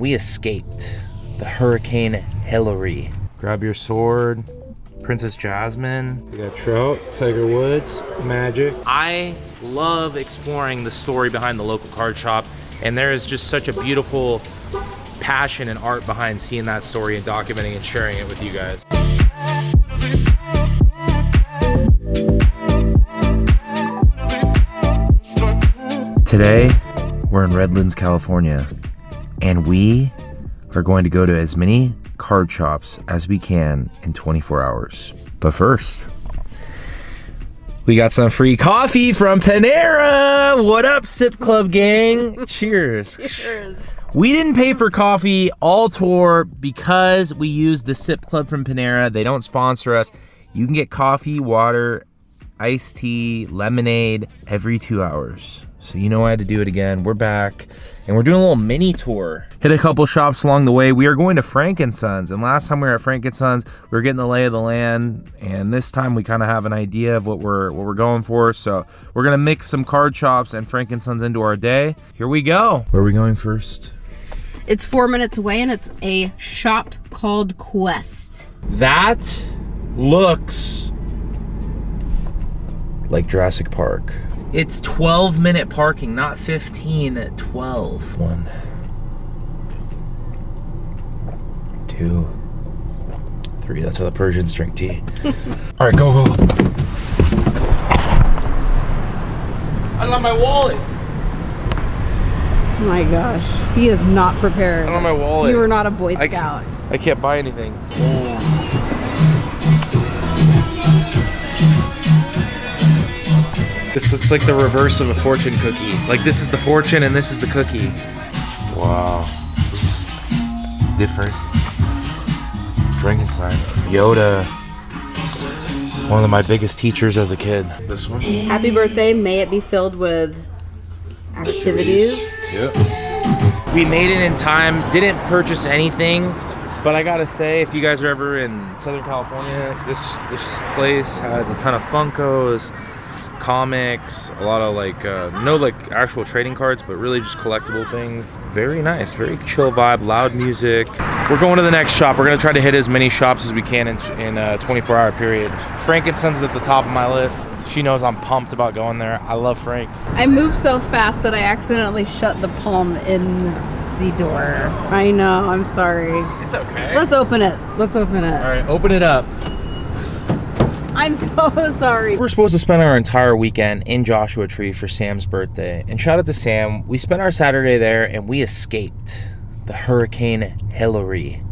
We escaped the Hurricane Hillary. Grab your sword. Princess Jasmine. We got Trout, Tiger Woods, Magic. I love exploring the story behind the local card shop, and there is just such a beautiful passion and art behind seeing that story and documenting and sharing it with you guys. Today, we're in Redlands, California, and we are going to go to as many card shops as we can in 24 hours. But first, we got some free coffee from Panera. What up, Sip Club gang? Cheers. Cheers. We didn't pay for coffee all tour because we used the Sip Club from Panera. They don't sponsor us. You can get coffee, water, iced tea, lemonade every 2 hours. So you know I had to do it again. We're back and we're doing a little mini tour. Hit a couple shops along the way. We are going to Frankensons, and last time we were at Frankensons, we were getting the lay of the land, and this time we kind of have an idea of what we're going for. So we're gonna mix some card shops and Frankensons into our day. Here we go. Where are we going first? It's 4 minutes away, and it's a shop called Quest. That looks like Jurassic Park. It's 12-minute parking, not 15, 12. 1, 2, 3. That's how the Persians drink tea. All right, go. I don't have my wallet. Oh my gosh, he is not prepared. I don't have my wallet. You are not a Boy Scout. I can't buy anything. This looks like the reverse of a fortune cookie. Like this is the fortune and this is the cookie. Wow. This is different. Frankenstein. Yoda. One of my biggest teachers as a kid. This one. Happy birthday. May it be filled with activities. Yep. We made it in time. Didn't purchase anything. But I gotta say, if you guys are ever in Southern California, this place has a ton of Funkos, comics, a lot of no actual trading cards, but really just collectible things. Very nice, very chill vibe, loud music. We're going to the next shop. We're gonna try to hit as many shops as we can in a 24-hour period. Frankensons is at the top of my list. She knows I'm pumped about going there. I love Frank's. I moved so fast that I accidentally shut the palm in the door. I know, I'm sorry. It's okay. Let's open it. Let's open it. All right, open it up. I'm so sorry. We're supposed to spend our entire weekend in Joshua Tree for Sam's birthday. And shout out to Sam. We spent our Saturday there and we escaped the Hurricane Hillary.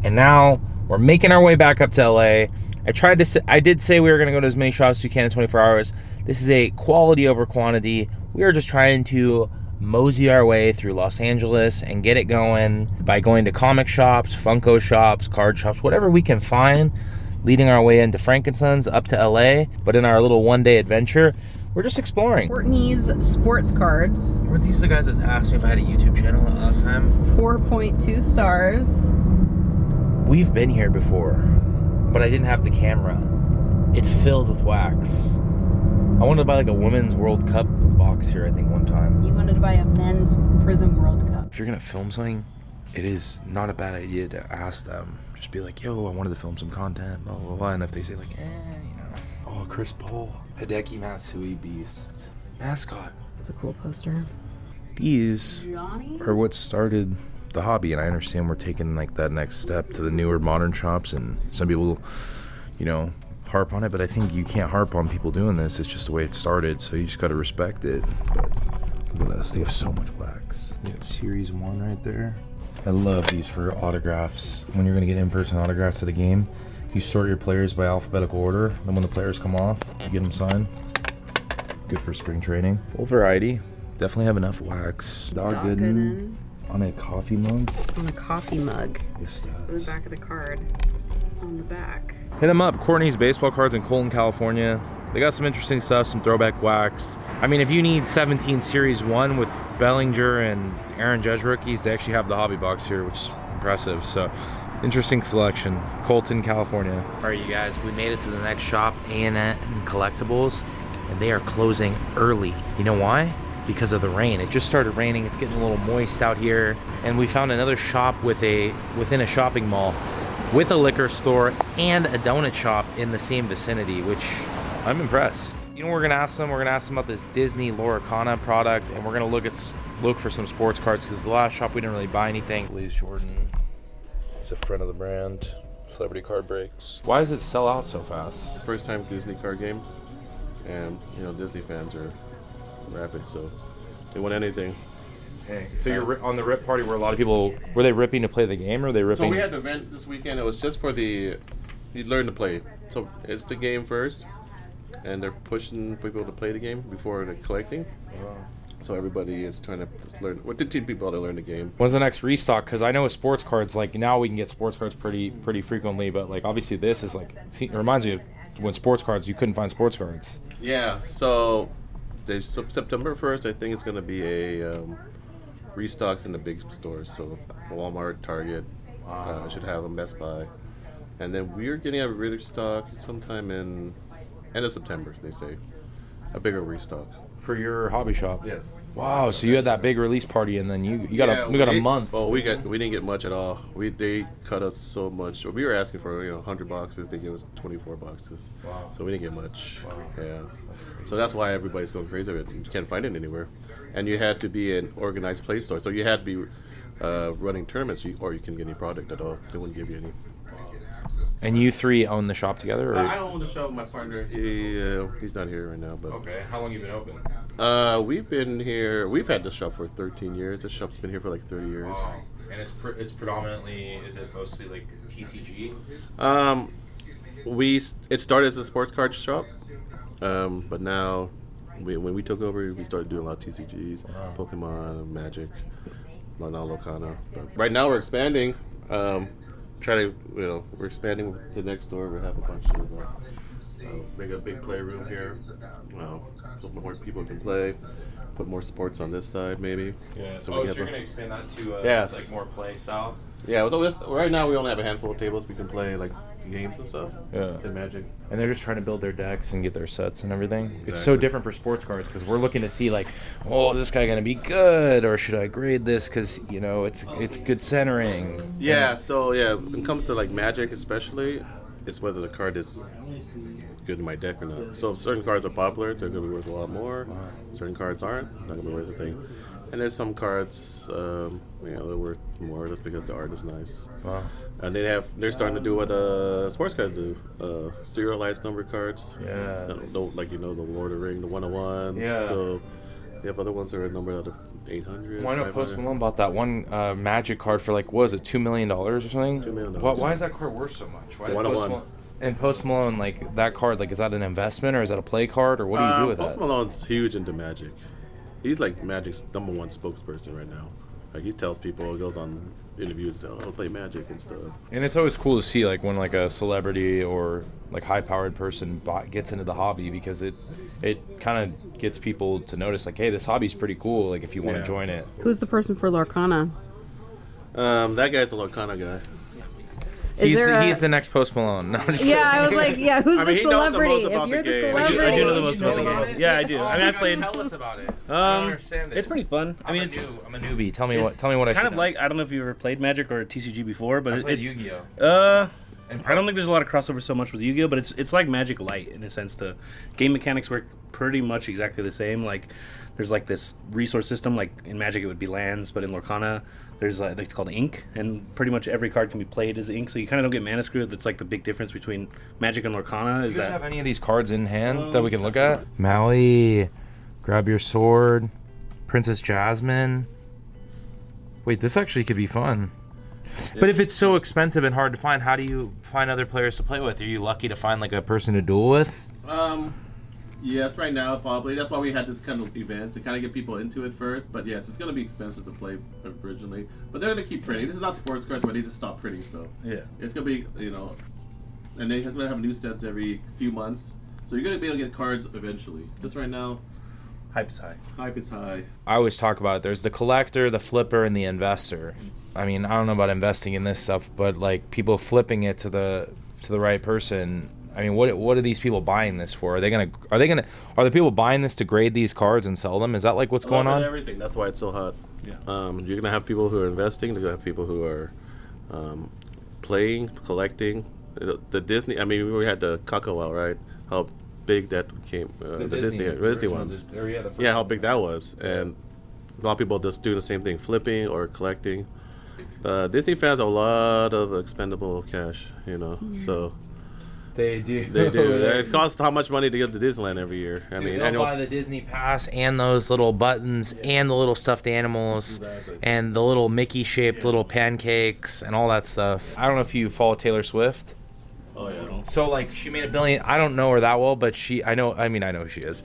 And now we're making our way back up to LA. I did say we were gonna go to as many shops as we can in 24 hours. This is a quality over quantity. We are just trying to mosey our way through Los Angeles and get it going by going to comic shops, Funko shops, card shops, whatever we can find, leading our way into Frankensons up to LA. But in our little one-day adventure, we're just exploring. Courtney's sports cards. Weren't these the guys that asked me if I had a YouTube channel last time? 4.2 stars. We've been here before, but I didn't have the camera. It's filled with wax. I wanted to buy like a Women's World Cup box here, I think, one time. You wanted to buy a men's Prism World Cup. If you're gonna film something, it is not a bad idea to ask them. Just be like, yo, I wanted to film some content, blah, blah, blah. And if they say like, you know. Oh, Chris Paul. Hideki Matsui Beast. Mascot. It's a cool poster. These Johnny? are what started the hobby. And I understand we're taking like that next step to the newer modern shops. And some people, you know, harp on it. But I think you can't harp on people doing this. It's just the way it started. So you just got to respect it. But look at this. They have so much wax. You got Series 1 right there. I love these for autographs. When you're gonna get in-person autographs at a game, you sort your players by alphabetical order. Then when the players come off, you get them signed. Good for spring training. Full variety. Definitely have enough wax. Dog Gooden on a coffee mug. On a coffee mug. Yes, On the back of the card. On the back. Hit them up. Courtney's Baseball Cards in Colton, California. They got some interesting stuff, some throwback wax. I mean, if you need 17 Series 1 with Bellinger and Aaron Judge rookies, they actually have the hobby box here, which is impressive. So, interesting selection. Colton, California. All right, you guys, we made it to the next shop, A&N Collectibles, and they are closing early. You know why? because of the rain. It just started raining. It's getting a little moist out here. And we found another shop within a shopping mall with a liquor store and a donut shop in the same vicinity, which I'm impressed. You know what we're gonna ask them? We're gonna ask them about this Disney Loracana product, and we're gonna look for some sports cards, because the last shop we didn't really buy anything. Blaze Jordan. He's a friend of the brand. Celebrity card breaks. Why does it sell out so fast? First time Disney card game, and you know Disney fans are rabid, so they want anything. Hey, so you're on the rip party where a lot of people were they ripping to play the game, or were they ripping? So we had an event this weekend. It was just for you learn to play. So it's the game first, and they're pushing people to play the game before they're collecting. Wow. So everybody is trying to learn. We're teaching people to learn the game. When's the next restock? Because I know with sports cards, like now we can get sports cards pretty frequently, but like obviously this is like, it reminds me of when sports cards, you couldn't find sports cards. Yeah. So there's September 1st. I think it's going to be a restocks in the big stores. So Walmart, Target, should have them. Best Buy, and then we're getting a restock sometime in end of September. They say a bigger restock. For your hobby shop? Yes. Wow, so you had that big release party, and then you got a month. Oh, we didn't get much at all. They cut us so much. We were asking for 100 boxes. They gave us 24 boxes. Wow. So we didn't get much. Wow. Yeah. So that's why everybody's going crazy with it. You can't find it anywhere, and you had to be an organized play store. So you had to be running tournaments, or you couldn't get any product at all. They wouldn't give you any. And you three own the shop together? Or? I own the shop. My partner, he's not here right now. But okay, how long have you been open? We've been here. We've had this shop for 13 years. This shop's been here for like 30 years. Wow. And it's predominantly, is it mostly like TCG? It started as a sports card shop, but now when we took over, we started doing a lot of TCGs, Wow. Pokemon, Magic, now Locana. But right now we're expanding. We're expanding with the next door. We have a bunch of make a big playroom here. So more people can play. Put more sports on this side, maybe. Yeah. So So you're gonna expand that to Yes. like more play style? Yeah. So right now we only have a handful of tables we can play like games and stuff. Yeah. And Magic. And they're just trying to build their decks and get their sets and everything. It's so Exactly. different for sports cards because we're looking to see like, oh, is this guy gonna be good, or should I grade this because it's good centering. Yeah. So when it comes to like Magic, especially, it's whether the card is good in my deck or not. So if certain cards are popular, they're gonna be worth a lot more. Certain cards aren't, not gonna be worth a thing. And there's some cards, they're worth more just because the art is nice. Wow. And they're starting to do what sports cards do, serialized number cards. Yeah. Like the Lord of the Ring, the 101s. Yeah. So they have other ones that are numbered out of 800. Why not 500. Post Malone bought that one Magic card for like, what was it, $2 million or something? $2 million. Why is that card worth so much? Why It's did 101. And Post Malone, like that card, like is that an investment or is that a play card or what do you do with Post that? Malone's huge into Magic. He's like Magic's #1 spokesperson right now. Like he tells people, he goes on interviews, and says, "I'll play Magic and stuff." And it's always cool to see like when like a celebrity or like high-powered person gets into the hobby because it kind of gets people to notice like, hey, this hobby's pretty cool. Like if you want to Yeah. join it. Who's the person for Lorcana? That guy's a Lorcana guy. He's the next Post Malone. No, I'm just Yeah, I was like, yeah, who's I mean, the he knows the celebrity? most about If you're the the game. celebrity, I do know the most You know about the about game. it? Yeah, I do. I mean, I played. Tell us about it. I don't understand it. It's pretty fun. I mean, it's I'm a newbie. Tell me what I kind should of know. like. I don't know if you ever played Magic or TCG before, but I played it's Yu-Gi-Oh. I don't think there's a lot of crossover so much with Yu-Gi-Oh, but it's like Magic Light in a sense. The game mechanics work pretty much exactly the same. Like there's like this resource system. Like in Magic it would be lands, but in Lorcana there's it's called ink, and pretty much every card can be played as ink. So you kind of don't get mana screwed. That's like the big difference between Magic and Lorcana. Do Is you guys that have any of these cards in hand that we can look at? Maui, grab your sword, Princess Jasmine. Wait, this actually could be fun. But if it's so expensive and hard to find, how do you find other players to play with? Are you lucky to find like a person to duel with? Yes, right now probably. That's why we had this kind of event to kind of get people into it first. But yes, it's going to be expensive to play originally. But they're going to keep printing. This is not sports cards where they just stop printing stuff. Yeah. It's going to be, and they're going to have new sets every few months. So you're going to be able to get cards eventually. Just right now, hype is high? hype is high. I always talk about it. There's the collector, the flipper, and the investor. I mean, I don't know about investing in this stuff, but like people flipping it to the right person, I mean, what are these people buying this for? Are the people buying this to grade these cards and sell them? Is that like what's going on? Everything. That's why it's so hot. Yeah. You're gonna have people who are investing. You're gonna have people who are playing, collecting. The Disney. I mean, we had the Coco out, right? How big that became. The Disney ones. Yeah, how big that was, and a lot of people just do the same thing, flipping or collecting. Disney fans have a lot of expendable cash, so. They do. They do. It costs how much money to get to Disneyland every year. I mean, they'll buy the Disney pass and those little buttons and the little stuffed animals and the little Mickey-shaped little pancakes and all that stuff. I don't know if you follow Taylor Swift. Oh yeah. So like she made $1 billion. I don't know her that well, but I know who she is.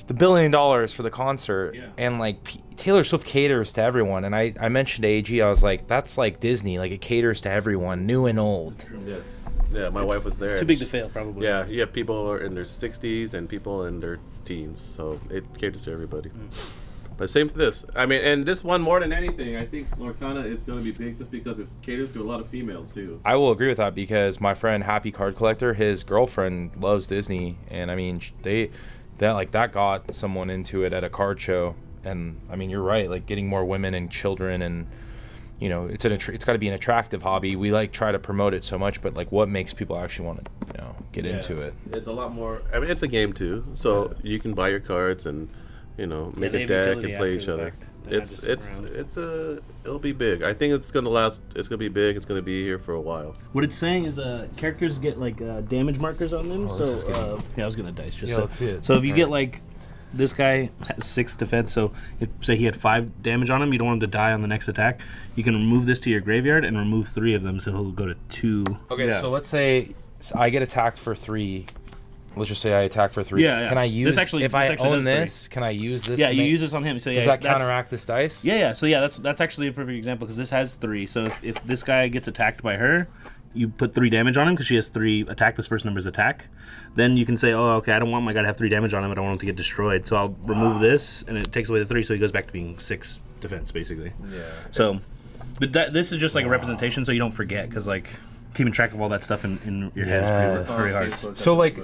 The $1 billion for the concert, and like Taylor Swift caters to everyone. And I mentioned to AG, I was like, that's like Disney, like it caters to everyone, new and old. Yes. Yeah, my wife was there. It's too big to fail, probably. Yeah, you have people who are in their 60s and people in their teens, so it caters to everybody. But same to this. I mean, and this one more than anything, I think Lorcana is going to be big just because it caters to a lot of females too. I will agree with that because my friend Happy Card Collector, his girlfriend loves Disney, and I mean that got someone into it at a card show. And I mean, you're right, like getting more women and children, and it's got to be an attractive hobby. We like try to promote it so much, but like what makes people actually want to get into it? It's a lot more. I mean, it's a game too, so you can buy your cards and make a deck and play each other. It'll be big. I think it's gonna last. It's gonna be big. It's gonna be here for a while. What it's saying is characters get like damage markers on them. I was gonna dice just let's see it. So if you get like this guy has 6 defense, so if say he had 5 damage on him, you don't want him to die on the next attack. You can remove this to your graveyard and remove 3 of them, so he'll go to 2. Okay, so let's say I get attacked for 3. Let's just say I attack for 3. Yeah. Can I use if I own this? 3. Can I use this? Yeah, you use this on him. So does that counteract this dice? Yeah. So that's actually a perfect example because this has 3. So if this guy gets attacked by her, you put 3 damage on him because she has 3 attack. This first number is attack. Then you can say, oh, okay, I don't want my guy to have 3 damage on him. I don't want him to get destroyed. So I'll remove this, and it takes away the 3, so he goes back to being 6 defense, basically. Yeah. So, but this is just like a representation, so you don't forget, because like keeping track of all that stuff in your head is very hard. So like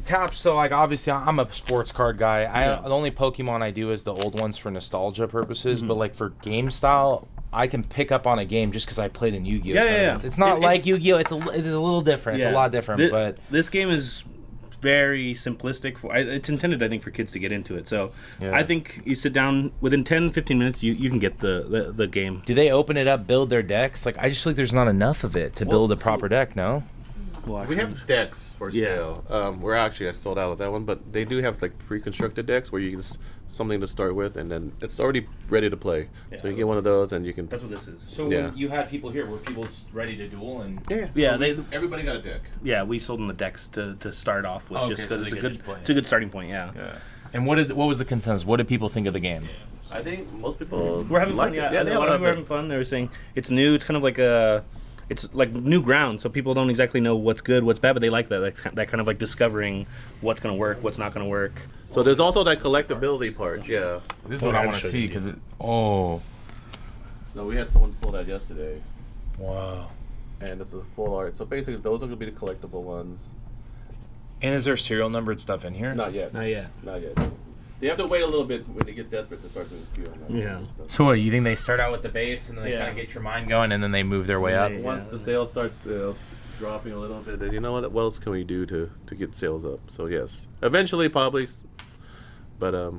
taps. So like obviously I'm a sports card guy. The only Pokemon I do is the old ones for nostalgia purposes. But like for game style, I can pick up on a game just because I played in Yu-Gi-Oh. Yeah. It's not like Yu-Gi-Oh. It is a little different. It's a lot different. But this game is very simplistic. It's intended, I think, for kids to get into it. So I think you sit down within 10-15 minutes, you can get the game. Do they open it up, build their decks? Like I just feel like there's not enough of it to build a proper deck. No. Well, we have decks for sale. I sold out of that one, but they do have like pre-constructed decks where you can something to start with, and then it's already ready to play. So you get one of those, and you can. That's what this is. So when you had people here, were people ready to duel and? Everybody got a deck. Yeah, we sold them the decks to start off with, just because it's a good starting point. Yeah. And what was the consensus? What did people think of the game? I think most people were having fun. Yeah, a lot of people were having fun. They were saying it's new. It's kind of like it's like new ground, so people don't exactly know what's good, what's bad, but they like that kind of like discovering what's going to work, what's not going to work. So there's also that collectability part, This is what I want to see, because So we had someone pull that yesterday. Wow. And it's a full art. So basically those are going to be the collectible ones. And is there serial numbered stuff in here? Not yet. You have to wait a little bit when they get desperate to start doing serial numbers. Stuff. So what, you think they start out with the base and then they kind of get your mind going and then they move their way up? Once the sales start dropping a little bit, then what else can we do to get sales up? So yes, eventually probably, but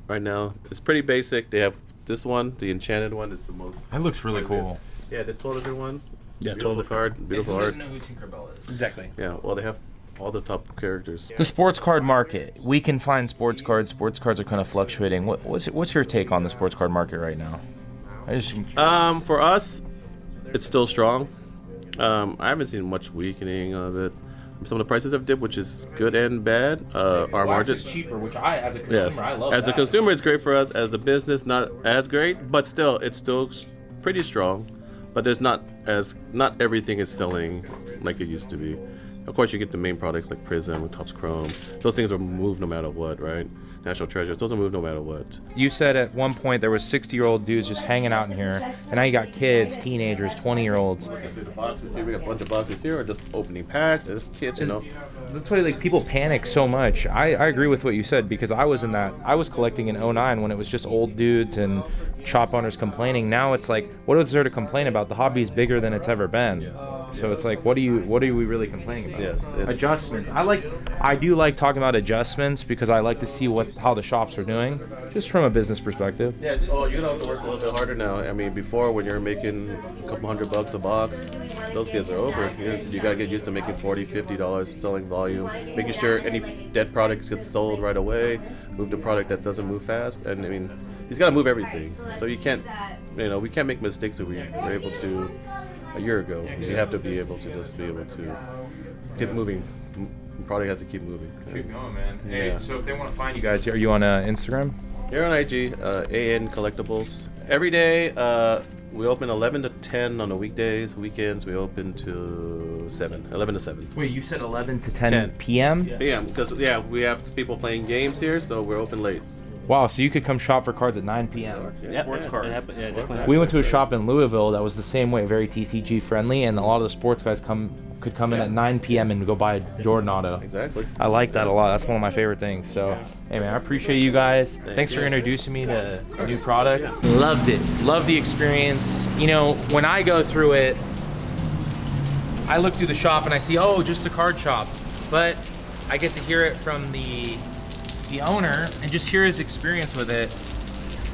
right now it's pretty basic. They have this one, the enchanted one, is the most. That looks really cool. Yeah, there's 12 different ones. Yeah, beautiful card, beautiful art. Who doesn't know who Tinkerbell is? Exactly. Yeah, well they have all the top characters. The sports card market. We can find sports cards. Sports cards are kind of fluctuating. What's your take on the sports card market right now? For us, it's still strong. I haven't seen much weakening of it. Some of the prices have dipped, which is good and bad. Our margins is cheaper, which as a consumer, I love. As a consumer, it's great for us. As the business, not as great, but still, it's still pretty strong. But there's not everything is selling like it used to be. Of course, you get the main products like Prism, Topps Chrome. Those things will move no matter what, right? National Treasures, those will move no matter what. You said at one point there was 60-year-old dudes just hanging out in here, and now you got kids, teenagers, 20-year-olds. Looking through the boxes here, we got a bunch of boxes here, or just opening packs. There's kids, you know. That's why like people panic so much. I agree with what you said, because I was collecting in 09 when it was just old dudes and shop owners complaining. Now it's like, what is there to complain about? The hobby's bigger than it's ever been. Yes. So it's like, what are we really complaining about? Yes, Adjustments. I do like talking about adjustments because I like to see how the shops are doing, just from a business perspective. Yes. Oh, you're gonna have to work a little bit harder now. I mean, before when you're making a couple $100 a box, those days are over. You gotta get used to making $40, $50 selling volume, making sure any dead products get sold right away, move the product that doesn't move fast, and I mean, he's gotta move everything. So you can't, we can't make mistakes that we were able to a year ago. You have to be able to just be able to keep moving. The product has to keep moving. Keep going, man. Yeah. Hey, so if they want to find you guys, are you on Instagram? Here on IG, AN Collectibles. Every day, we open 11 to 10 on the weekdays. Weekends, we open to 11 to 7. Wait, you said 11 to 10 p.m.? Yeah, because we have people playing games here, so we're open late. Wow, so you could come shop for cards at 9 p.m. Yeah, Sports yeah, cards. Yeah, definitely. We went to a shop in Louisville that was the same way, very TCG friendly, and a lot of the sports guys could come in at 9 p.m. and go buy a Jordan auto. Exactly. I like that a lot. That's one of my favorite things. So, hey man, I appreciate you guys. Thanks for introducing me to new products. Loved it. Loved the experience. You know, when I go through it, I look through the shop and I see, oh, just a card shop. But I get to hear it from the owner and just hear his experience with it,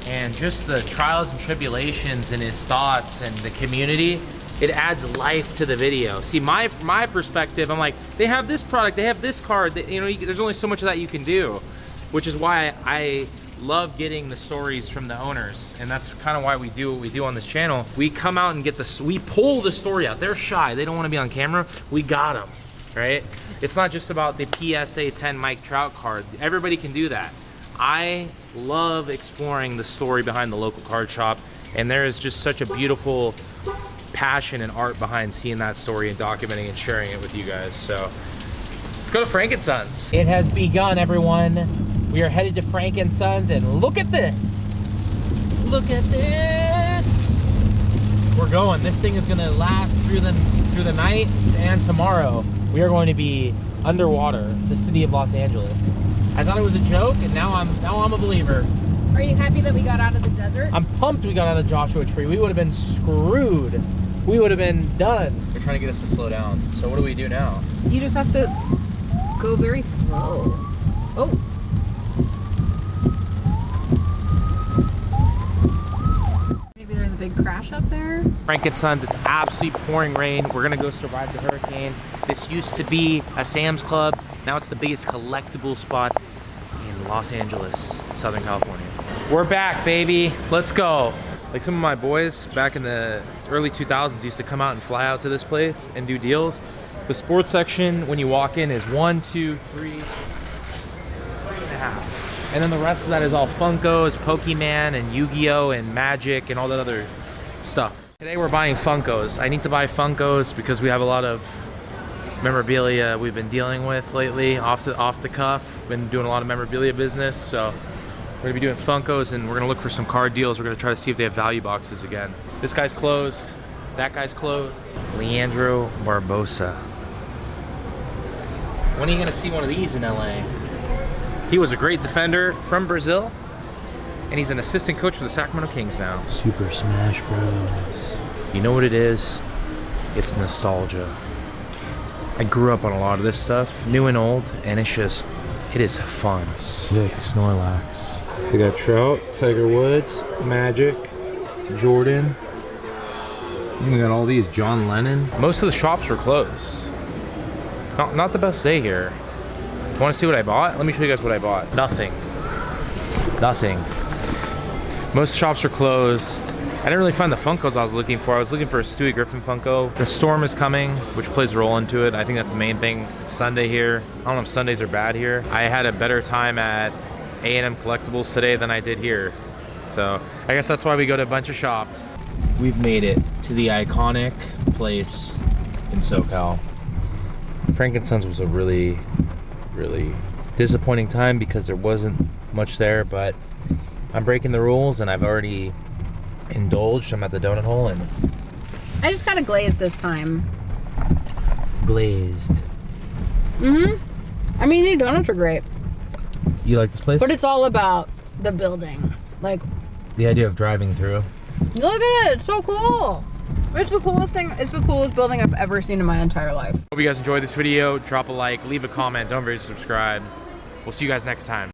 and just the trials and tribulations and his thoughts and the community. It adds life to the video. See, my perspective, I'm like, they have this product, they have this card, there's only so much of that you can do, which is why I love getting the stories from the owners, and that's kind of why we do what we do on this channel. We come out and we pull the story out. They're shy, they don't want to be on camera. We got them, right? It's not just about the PSA 10 Mike Trout card. Everybody can do that. I love exploring the story behind the local card shop, and there is just such a beautiful passion and art behind seeing that story and documenting and sharing it with you guys. So let's go to Frank & Sons. It has begun, everyone. We are headed to Frank & Sons, and look at this. Look at this. We're going. This thing is gonna last through the night and tomorrow. We are going to be underwater, the city of Los Angeles. I thought it was a joke, and now I'm a believer. Are you happy that we got out of the desert? I'm pumped we got out of Joshua Tree. We would have been screwed. We would have been done. They're trying to get us to slow down. So what do we do now? You just have to go very slow. Oh. Maybe there's a big crash up there. Frank & Sons, it's absolutely pouring rain. We're gonna go survive the hurricane. This used to be a Sam's Club. Now it's the biggest collectible spot in Los Angeles, Southern California. We're back, baby. Let's go. Like some of my boys back in the early 2000s used to come out and fly out to this place and do deals. The sports section, when you walk in, is 1, 2, 3, 3.5. And then the rest of that is all Funkos, Pokemon, and Yu-Gi-Oh! And Magic, and all that other stuff. Today we're buying Funkos. I need to buy Funkos because we have a lot of memorbilia we've been dealing with lately, off the cuff. Been doing a lot of memorbilia business, so we're gonna be doing Funkos, and we're gonna look for some card deals. We're gonna try to see if they have value boxes again. This guy's closed. That guy's closed. Leandro Barbosa. When are you gonna see one of these in LA? He was a great defender from Brazil, and he's an assistant coach for the Sacramento Kings now. Super Smash Bros. You know what it is? It's nostalgia. I grew up on a lot of this stuff, new and old, and it is fun. Sick Snorlax. They got Trout, Tiger Woods, Magic, Jordan. We got all these, John Lennon. Most of the shops were closed. Not the best day here. Want to see what I bought? Let me show you guys what I bought. Nothing. Most shops are closed. I didn't really find the Funkos I was looking for. I was looking for a Stewie Griffin Funko. The storm is coming, which plays a role into it. I think that's the main thing. It's Sunday here. I don't know if Sundays are bad here. I had a better time at A&M Collectibles today than I did here. So I guess that's why we go to a bunch of shops. We've made it to the iconic place in SoCal. Frankenstein's was a really, really disappointing time because there wasn't much there, but I'm breaking the rules and I've already indulged. I'm at the donut hole and I just got a glaze this time. glazed. I mean, the donuts are great, You like this place? but it's all about the building. Like, The idea of driving through. look at it. It's so cool. It's the coolest thing. It's the coolest building I've ever seen in my entire life. Hope you guys enjoyed this video. Drop a like, leave a comment, don't forget to subscribe. We'll see you guys next time.